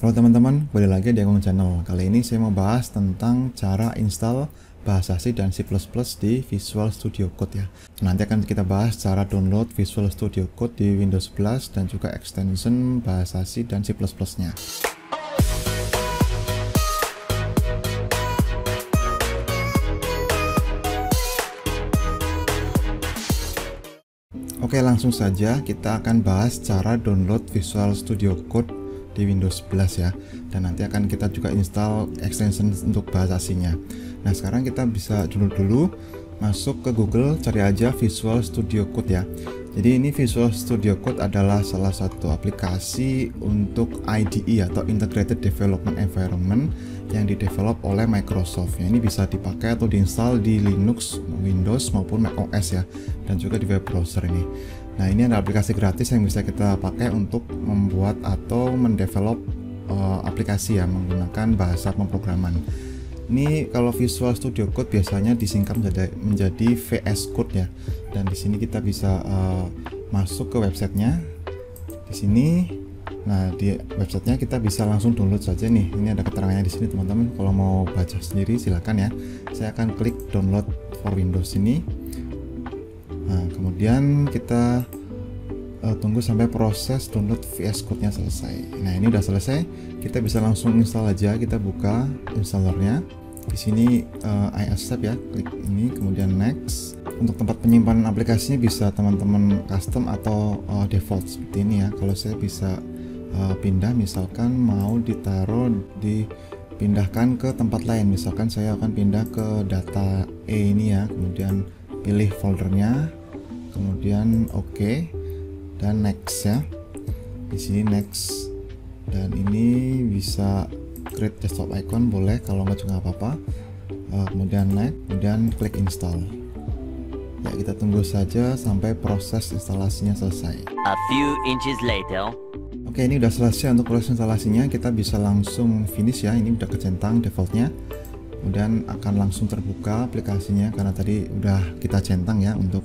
Halo teman-teman, kembali lagi di Agung Channel. Kali ini saya mau bahas tentang cara install bahasa C dan C++ di Visual Studio Code ya. Nanti akan kita bahas cara download Visual Studio Code di Windows 11 dan juga extension bahasa C dan C++-nya. Oke, langsung saja kita akan bahas cara download Visual Studio Code di Windows 11 ya, dan nanti akan kita juga install extension untuk bahasa C-nya. Nah, sekarang kita bisa dulu masuk ke Google, cari aja Visual Studio Code ya. Jadi ini Visual Studio Code adalah salah satu aplikasi untuk IDE atau Integrated Development Environment yang didevelop oleh Microsoft. Ini bisa dipakai atau diinstal di Linux, Windows maupun Mac OS ya, dan juga di web browser ini. Nah, ini adalah aplikasi gratis yang bisa kita pakai untuk membuat atau mendevelop aplikasi ya menggunakan bahasa pemrograman. Ini kalau Visual Studio Code biasanya disingkat menjadi VS Code ya. Dan di sini kita bisa masuk ke websitenya. Di sini, nah di websitenya kita bisa langsung download saja nih. Ini ada keterangannya di sini teman-teman. Kalau mau baca sendiri silakan ya. Saya akan klik download for Windows ini. Nah, kemudian kita tunggu sampai proses download VS Code-nya selesai. Nah, ini udah selesai. Kita bisa langsung install aja. Kita buka installernya. Di sini I accept ya. Klik ini, kemudian next. Untuk tempat penyimpanan aplikasinya bisa teman-teman custom atau default seperti ini ya. Kalau saya bisa pindah, misalkan mau dipindahkan ke tempat lain. Misalkan saya akan pindah ke data E ini ya. Kemudian pilih foldernya, kemudian OK dan next ya. Di sini next, dan ini bisa create desktop icon, boleh, kalau nggak juga apa-apa. Kemudian next, kemudian klik install. Ya, kita tunggu saja sampai proses instalasinya selesai. A few inches later. Oke, ini udah selesai untuk proses instalasinya. Kita bisa langsung finish ya. Ini udah kecentang defaultnya. Kemudian akan langsung terbuka aplikasinya karena tadi udah kita centang ya untuk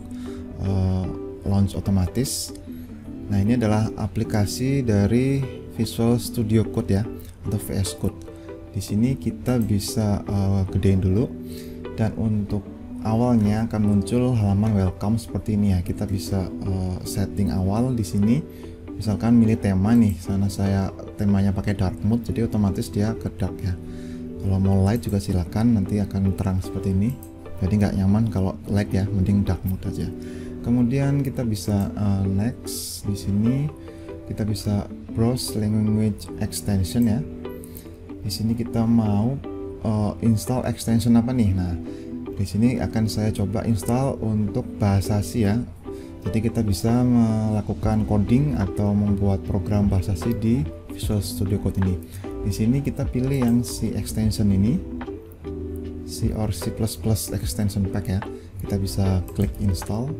launch otomatis. Nah, ini adalah aplikasi dari Visual Studio Code ya, atau VS Code. Di sini kita bisa gedein dulu, dan untuk awalnya akan muncul halaman welcome seperti ini ya. Kita bisa setting awal di sini. Misalkan milih tema nih, sana saya temanya pakai dark mode, jadi otomatis dia ke dark ya. Kalau mau light juga silakan, nanti akan terang seperti ini. Jadi nggak nyaman kalau light ya, mending dark mode aja. Kemudian kita bisa next. Di sini kita bisa browse language extension ya. Di sini kita mau install extension apa nih? Nah, di sini akan saya coba install untuk bahasa C ya. Jadi kita bisa melakukan coding atau membuat program bahasa C di Visual Studio Code ini. Di sini kita pilih yang C extension ini, C or C++ extension pack ya. Kita bisa klik install.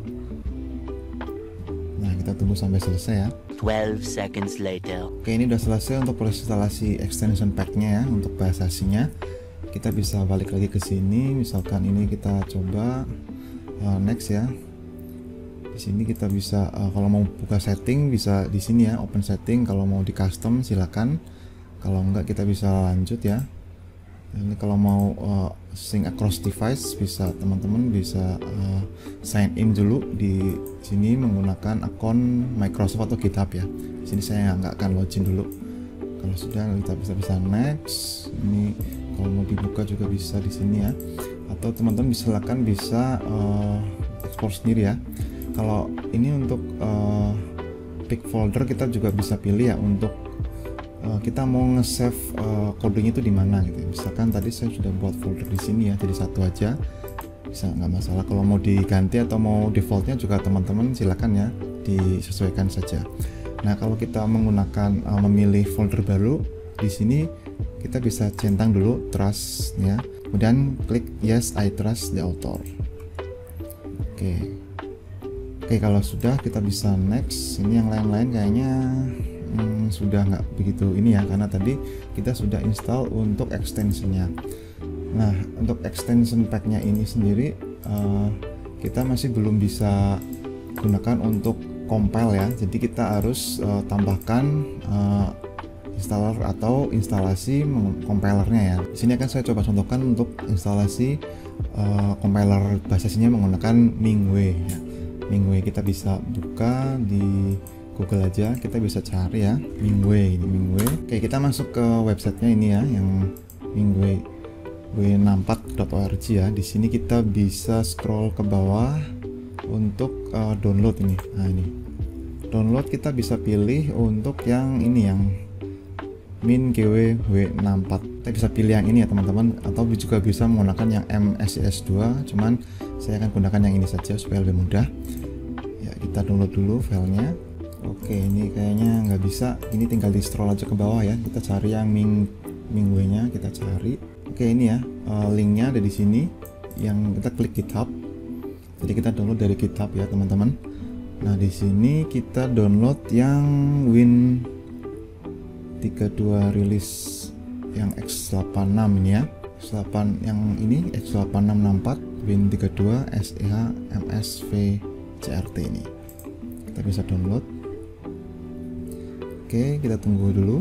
Nah, kita tunggu sampai selesai ya. 12 seconds later. Oke, ini udah selesai untuk proses instalasi extension pack-nya ya, untuk bahasa C-nya. Kita bisa balik lagi ke sini. Misalkan ini kita coba next ya. Di sini kita bisa kalau mau buka setting bisa di sini ya, open setting. Kalau mau di custom silakan. Kalau enggak kita bisa lanjut ya. Ini kalau mau sync across device bisa, teman-teman bisa sign in dulu di sini menggunakan akun Microsoft atau GitHub ya. Di sini saya nggak akan login dulu. Kalau sudah kita bisa next. Ini kalau mau dibuka juga bisa di sini ya. Atau teman-teman silakan bisa ekspor sendiri ya. Kalau ini untuk pick folder kita juga bisa pilih ya, untuk kita mau nge-save coding itu di mana gitu. Misalkan tadi saya sudah buat folder di sini ya, jadi satu aja bisa, nggak masalah. Kalau mau diganti atau mau defaultnya juga teman-teman silakan ya, disesuaikan saja. Nah, kalau kita menggunakan memilih folder baru, di sini kita bisa centang dulu trust ya, kemudian klik yes I trust the author. Oke, kalau sudah kita bisa next. Ini yang lain-lain kayaknya sudah nggak begitu ini ya, karena tadi kita sudah install untuk extensionnya. Nah, untuk extension pack-nya ini sendiri kita masih belum bisa gunakan untuk compile ya. Jadi kita harus tambahkan installer atau instalasi compilernya ya. Di sini akan saya coba contohkan untuk instalasi compiler bahasa asingnya menggunakan Mingwei ya. Mingwei kita bisa buka di Google aja, kita bisa cari ya Mingwei, ini Mingwei. Oke, kita masuk ke websitenya ini ya, yang Mingwei w64.org ya. Di sini kita bisa scroll ke bawah untuk download ini. Nah, ini download kita bisa pilih untuk yang ini, yang MinGW W64. Kita bisa pilih yang ini ya teman-teman, atau juga bisa menggunakan yang MSIS2, cuman saya akan gunakan yang ini saja supaya lebih mudah ya. Kita download dulu filenya. Oke, ini kayaknya nggak bisa, ini tinggal di scroll aja ke bawah ya. Kita cari yang Mingwei nya, kita cari. Oke, ini ya linknya ada di sini, yang kita klik GitHub. Jadi kita download dari GitHub ya teman-teman. Nah, di sini kita download yang Win32 rilis yang x86 ini ya. X8 yang ini x8664 Win32 SEH MSV CRT ini. Kita bisa download. Oke, kita tunggu dulu.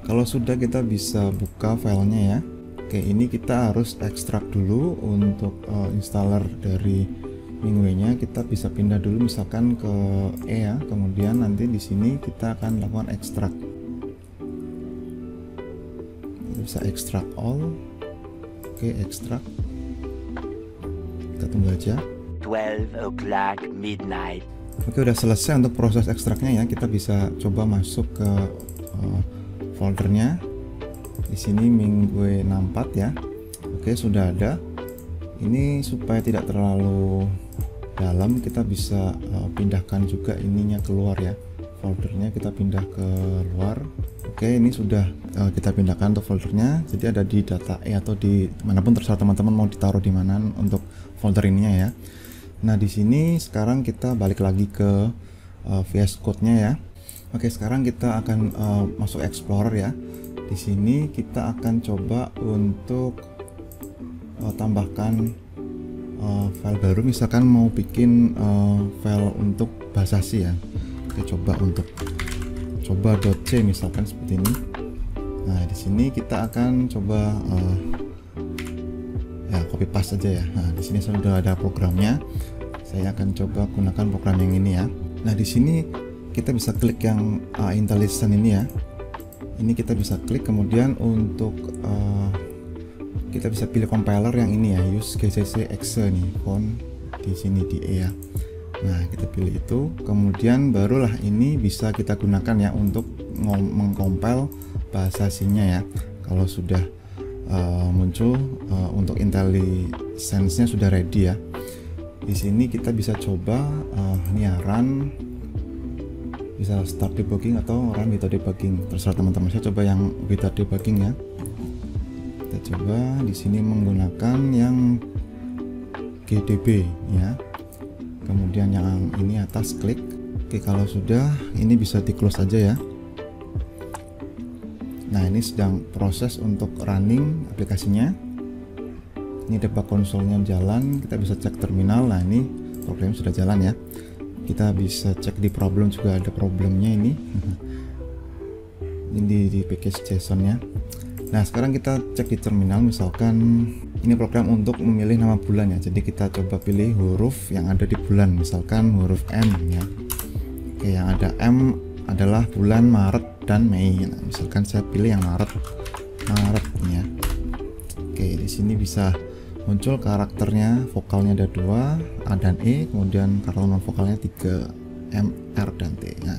Kalau sudah, kita bisa buka filenya ya. Oke, ini kita harus ekstrak dulu untuk installer dari Mingwei nya. Kita bisa pindah dulu misalkan ke E ya, kemudian nanti di sini kita akan lakukan ekstrak. Kita bisa ekstrak all. Oke, ekstrak. Kita tunggu aja. 12 o'clock midnight. Oke, udah selesai untuk proses ekstraknya ya. Kita bisa coba masuk ke foldernya. Di sini Mingwei 64 ya. Oke, sudah ada. Ini supaya tidak terlalu dalam, kita bisa pindahkan juga ininya keluar ya. Foldernya kita pindah ke luar. Oke, ini sudah kita pindahkan untuk foldernya. Jadi ada di data E atau di manapun, terserah teman-teman mau ditaruh di mana untuk folder ininya ya. Nah, di sini sekarang kita balik lagi ke VS Code-nya ya. Oke, sekarang kita akan masuk Explorer ya. Di sini kita akan coba untuk tambahkan file baru, misalkan mau bikin file untuk bahasa C ya. Kita coba untuk .c misalkan seperti ini. Nah, di sini kita akan coba ya copy paste aja ya. Nah, di sini sudah ada programnya. Saya akan coba gunakan program yang ini ya. Nah, di sini kita bisa klik yang IntelliSense ini ya. Ini kita bisa klik, kemudian untuk kita bisa pilih compiler yang ini ya, use GCC exe nih, font di sini di E ya. Nah, kita pilih itu, kemudian barulah ini bisa kita gunakan ya untuk mengcompile bahasa C-nya ya. Kalau sudah muncul untuk IntelliSense-nya sudah ready ya. Di sini kita bisa coba ini ya, run, bisa start debugging atau run without debugging, terserah teman-teman. Saya coba yang without debugging ya. Kita coba di sini menggunakan yang GDB ya. Kemudian yang ini atas klik. Oke, kalau sudah ini bisa di close aja ya. Nah, ini sedang proses untuk running aplikasinya. Ini debug konsolnya jalan, kita bisa cek terminal. Nah, ini programnya sudah jalan ya. Kita bisa cek di problem, juga ada problemnya ini. Ini di package JSON ya. Nah, sekarang kita cek di terminal, misalkan ini program untuk memilih nama bulan ya. Jadi kita coba pilih huruf yang ada di bulan, misalkan huruf M ya. Oke, yang ada M adalah bulan Maret dan Mei. Nah, misalkan saya pilih yang Maret ya. Oke, di sini bisa muncul karakternya, vokalnya ada 2, A dan E, kemudian karakter non vokalnya 3, M, R, dan T. Nah,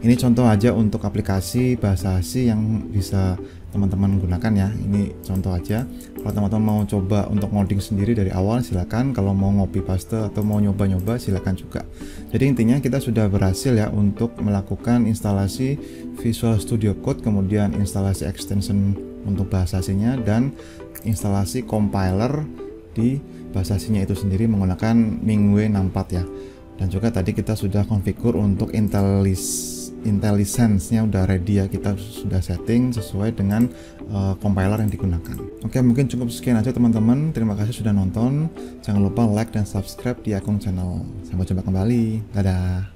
ini contoh aja untuk aplikasi bahasa C yang bisa teman-teman gunakan ya. Ini contoh aja. Kalau teman-teman mau coba untuk ngoding sendiri dari awal, silakan. Kalau mau copy paste atau mau nyoba-nyoba, silakan juga. Jadi intinya kita sudah berhasil ya untuk melakukan instalasi Visual Studio Code, kemudian instalasi extension untuk bahasa C-nya, dan instalasi compiler di bahasa C-nya itu sendiri menggunakan Mingwei 64 ya. Dan juga tadi kita sudah konfigur untuk IntelliSense-nya udah ready ya, kita sudah setting sesuai dengan compiler yang digunakan. Oke, mungkin cukup sekian aja teman-teman. Terima kasih sudah nonton. Jangan lupa like dan subscribe di akun channel. Sampai jumpa kembali. Dadah.